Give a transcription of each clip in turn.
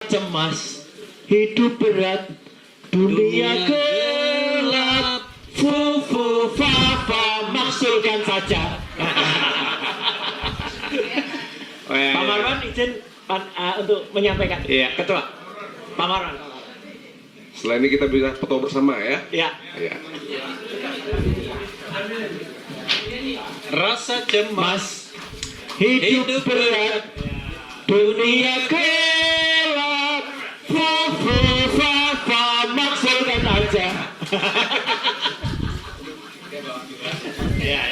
cemas, hidup berat, dunia gelap, fufu fafa, maksulkan saja. Pak Marwan izin untuk menyampaikan. Iya. Ketua. Pak Marwan. Setelah ini kita bisa foto bersama ya. Iya. Iya. Rasa cemas, hidup berat, dunia gelap, fufu fafa, maksulkan aja. Ya.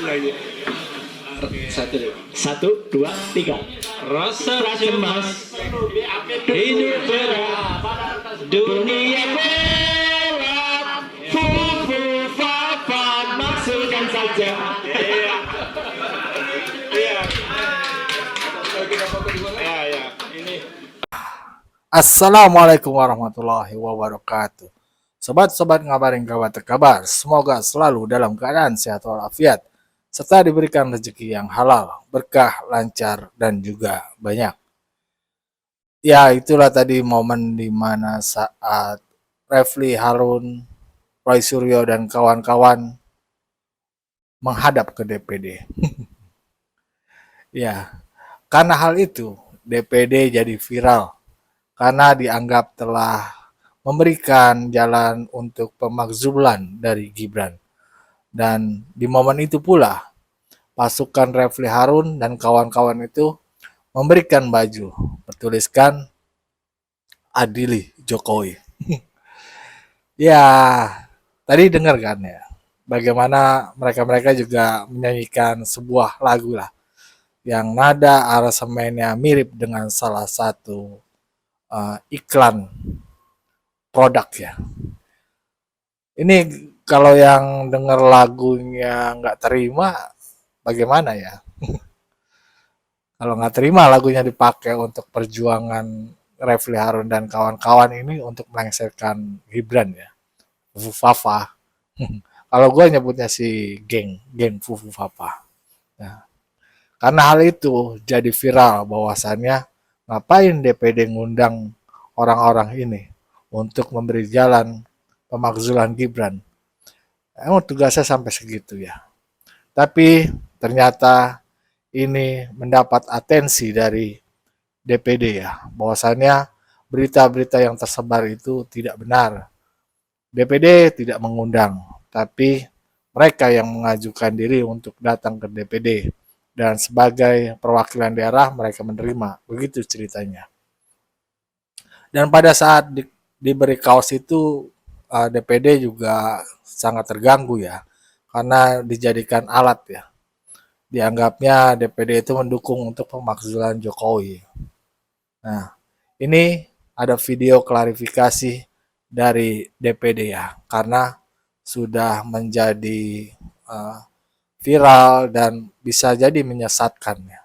Lagi. Satu, dua, tiga. Rasa cemas, hidup berat, dunia gelap, fufu fafa, maksulkan saja. Assalamualaikum warahmatullahi wabarakatuh. Sobat-sobat ngabarin kabar terkabar, semoga selalu dalam keadaan sehat walafiat, serta diberikan rezeki yang halal, berkah, lancar, dan juga banyak. Ya, itulah tadi momen di mana saat Refly Harun, Roy Suryo, dan kawan-kawan menghadap ke DPD. Ya, karena hal itu, DPD jadi viral, karena dianggap telah memberikan jalan untuk pemakzulan dari Gibran. Dan di momen itu pula, pasukan Refly Harun dan kawan-kawan itu memberikan baju bertuliskan Adili Jokowi. Ya, tadi dengar kan ya, bagaimana mereka-mereka juga menyanyikan sebuah lagu lah, yang nada aransemennya mirip dengan salah satu iklan produk ya. Ini kalau yang denger lagunya nggak terima, bagaimana ya? Kalau nggak terima lagunya dipakai untuk perjuangan Refly Harun dan kawan-kawan ini untuk melengsarkan Gibran ya, Fufu Fafa. Kalau gue nyebutnya si geng Fufu Fafa. Nah, karena hal itu jadi viral bahwasannya ngapain DPD ngundang orang-orang ini untuk memberi jalan pemakzulan Gibran. Emang tugasnya sampai segitu ya. Tapi ternyata ini mendapat atensi dari DPD ya, bahwasannya berita-berita yang tersebar itu tidak benar. DPD tidak mengundang, tapi mereka yang mengajukan diri untuk datang ke DPD, dan sebagai perwakilan daerah mereka menerima. Begitu ceritanya. Dan pada saat diberi kaos itu, DPD juga sangat terganggu ya, karena dijadikan alat ya. Dianggapnya DPD itu mendukung untuk pemakzulan Jokowi. Nah, ini ada video klarifikasi dari DPD ya, karena sudah menjadi viral dan bisa jadi menyesatkan ya.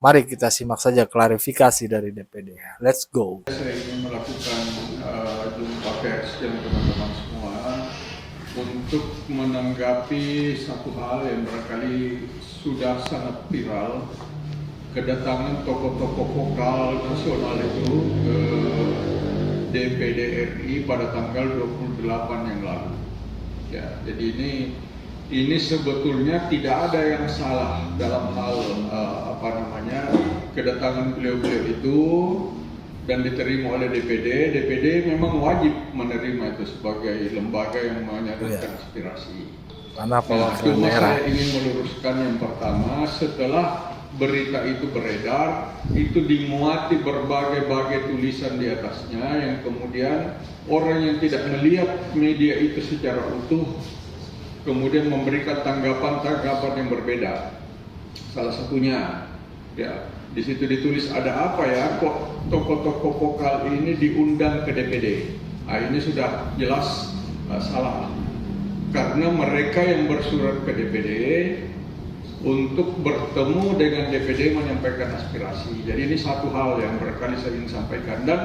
Mari kita simak saja klarifikasi dari DPD. Let's go. Saya ingin melakukan jumpa pers dengan teman-teman semua untuk menanggapi satu hal yang barangkali sudah sangat viral, kedatangan tokoh-tokoh vokal nasional itu ke DPD RI pada tanggal 28 yang lalu. Ya, jadi ini sebetulnya tidak ada yang salah dalam hal kedatangan beliau-beliau itu dan diterima oleh DPD. DPD memang wajib menerima itu sebagai lembaga yang menyalurkan aspirasi. Karena perwakilan cuma daerah. saya ingin meluruskan yang pertama, setelah berita itu beredar, itu dimuati berbagai-bagai tulisan di atasnya yang kemudian orang yang tidak melihat media itu secara utuh kemudian memberikan tanggapan-tanggapan yang berbeda. Salah satunya, ya, di situ ditulis ada apa ya, kok tokoh-tokoh vokal ini diundang ke DPD. Nah, ini sudah jelas salah. Karena mereka yang bersurat ke DPD untuk bertemu dengan DPD menyampaikan aspirasi. Jadi ini satu hal yang berkali saya ingin sampaikan. Dan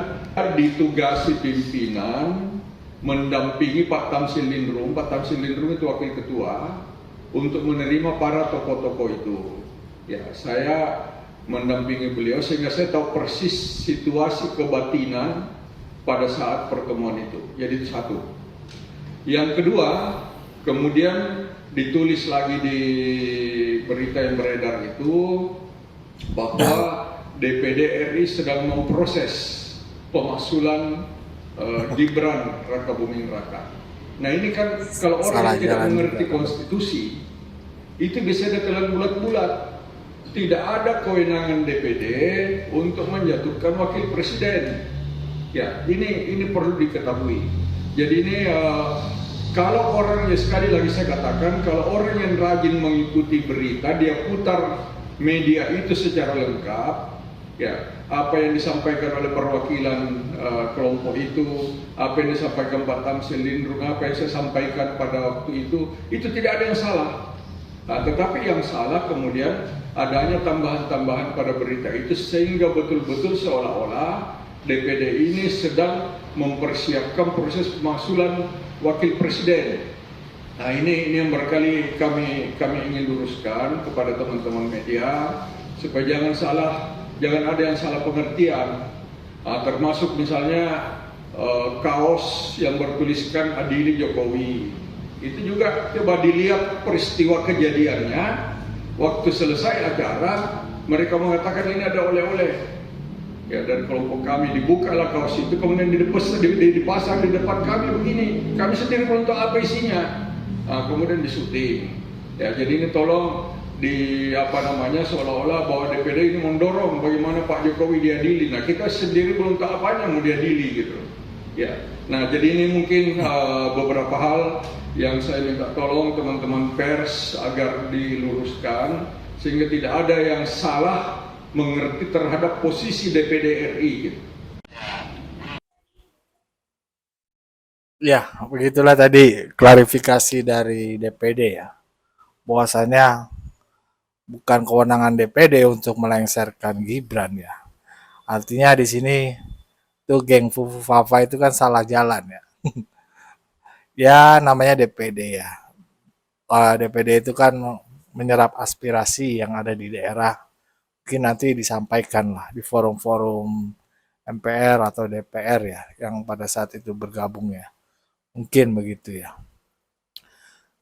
ditugasi pimpinan mendampingi Pak Tamsil Lindrung. Pak Tamsil Lindrung itu wakil ketua untuk menerima para tokoh-tokoh itu. Ya, saya mendampingi beliau sehingga saya tahu persis situasi kebatinan pada saat pertemuan itu. Jadi itu satu. Yang kedua, kemudian ditulis lagi di berita yang beredar itu bahwa DPD RI sedang memproses pemaksulan Gibran Raka Buming Raka. Nah ini kan kalau orang yang tidak mengerti konstitusi itu bisa ditelan bulat-bulat. Tidak ada kewenangan DPD untuk menjatuhkan wakil presiden. Ya, ini perlu diketahui. Jadi ini kalau orang, ya sekali lagi saya katakan, kalau orang yang rajin mengikuti berita, dia putar media itu secara lengkap, ya apa yang disampaikan oleh perwakilan kelompok itu, apa yang disampaikan Pak Tamsil Lindrung, apa yang saya sampaikan pada waktu itu tidak ada yang salah. Nah, tetapi yang salah kemudian adanya tambahan-tambahan pada berita itu sehingga betul-betul seolah-olah DPD ini sedang mempersiapkan proses pemaksulan wakil presiden. Nah ini yang berkali kami ingin luruskan kepada teman-teman media supaya jangan ada yang salah pengertian. Termasuk misalnya kaos yang bertuliskan Adili Jokowi. Itu juga coba dilihat peristiwa kejadiannya. Waktu selesai acara mereka mengatakan ini ada oleh-oleh. Ya, dari kelompok kami dibukalah kaos itu, kemudian dipasang di depan kami begini. Kami sendiri belum tahu apa isinya. Kemudian disuting. Ya, jadi ini tolong seolah-olah bahwa DPD ini mendorong bagaimana Pak Jokowi diadili. Nah, kita sendiri belum tahu apanya mau diadili gitu. Ya. Nah, jadi ini mungkin beberapa hal yang saya minta tolong teman-teman pers agar diluruskan sehingga tidak ada yang salah mengerti terhadap posisi DPD RI gitu. Ya, begitulah tadi klarifikasi dari DPD ya. Bahwasanya bukan kewenangan DPD untuk melengsarkan Gibran ya. Artinya di sini tuh geng Fufu Fafa itu kan salah jalan ya. Ya namanya DPD ya. DPD itu kan menyerap aspirasi yang ada di daerah. Mungkin nanti disampaikan lah di forum-forum MPR atau DPR ya yang pada saat itu bergabung ya. Mungkin begitu ya.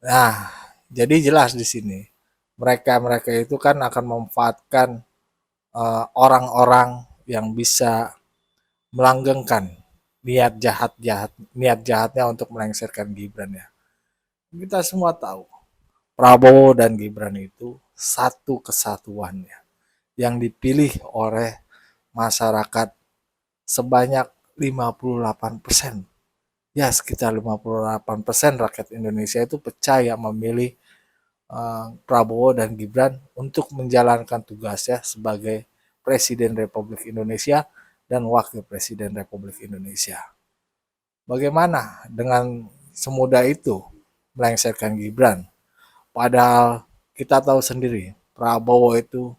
Nah, jadi jelas di sini mereka itu kan akan memanfaatkan orang-orang yang bisa melanggengkan niat jahatnya untuk melengsarkan Gibran ya. Kita semua tahu Prabowo dan Gibran itu satu kesatuan ya, yang dipilih oleh masyarakat sebanyak 58%. Ya, sekitar 58% rakyat Indonesia itu percaya memilih Prabowo dan Gibran untuk menjalankan tugasnya sebagai Presiden Republik Indonesia dan Wakil Presiden Republik Indonesia. Bagaimana dengan semudah itu melengsarkan Gibran? Padahal kita tahu sendiri Prabowo itu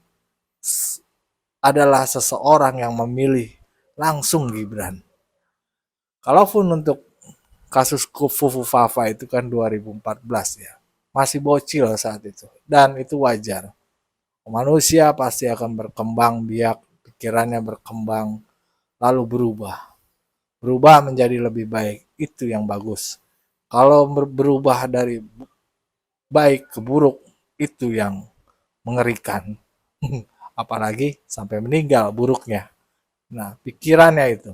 adalah seseorang yang memilih langsung Gibran. Kalaupun untuk kasus Fufu Fafa itu kan 2014 ya, masih bocil saat itu, dan itu wajar. Manusia pasti akan berkembang biak, pikirannya berkembang, lalu berubah menjadi lebih baik, itu yang bagus. Kalau berubah dari baik ke buruk, itu yang mengerikan. Apalagi sampai meninggal buruknya. Nah, pikirannya itu.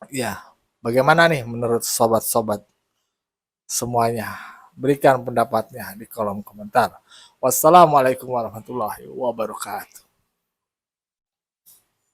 Ya, bagaimana nih menurut sobat-sobat semuanya? Berikan pendapatnya di kolom komentar. Wassalamualaikum warahmatullahi wabarakatuh.